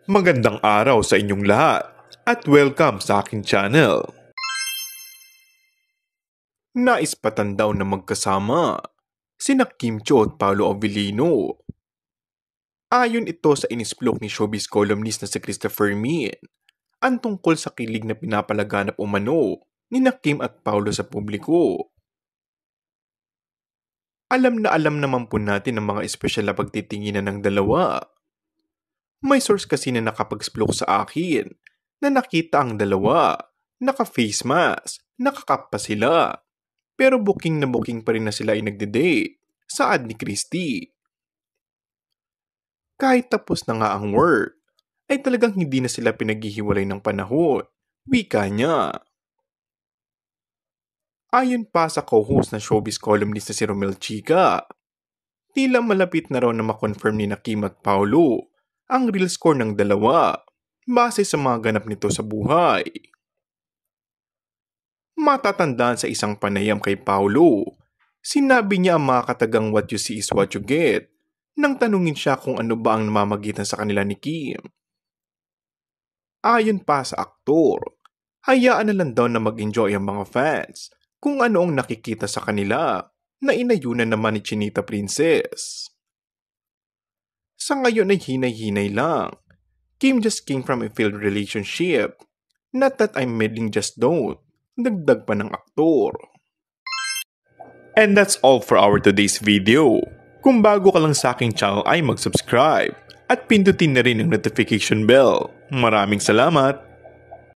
Magandang araw sa inyong lahat at welcome sa aking channel. Nais patandaw na magkasama sina Kim Chiu at Paolo Avellino. Ayon ito sa inisplok ni showbiz columnist na si Christopher Min, ang tungkol sa kilig na pinapalaganap umano ni Kim at Paolo sa publiko. Alam naman po natin ang mga espesyal na pagtitinginan ng dalawa. May source kasi na nakapag-explore sa akin na nakita ang dalawa, naka-face mask, nakakap pa sila. Pero booking na booking pa rin na sila ay nagde-date, saad ni Christy. Kahit tapos na nga ang work, ay talagang hindi na sila pinaghihiwalay ng panahon, wika niya. Ayon pa sa co-host na showbiz columnist na si Romel Chica, tila malapit na raw na makonfirm ni Kim at Paolo ang real score ng dalawa base sa mga ganap nito sa buhay. Matatandaan sa isang panayam kay Paolo, sinabi niya ang mga katagang what you see is what you get nang tanungin siya kung ano ba ang namamagitan sa kanila ni Kim. Ayon pa sa aktor, hayaan na lang daw na mag-enjoy ang mga fans kung ano ang nakikita sa kanila na inayunan naman ni Chinita Princess. Sa ngayon ay hinay-hinay lang. Kim just came from a failed relationship. Not that I'm meddling, just don't. Dagdag pa ng aktor. And that's all for our today's video. Kung bago ka lang sa aking channel ay mag-subscribe at pindutin na rin ang notification bell. Maraming salamat!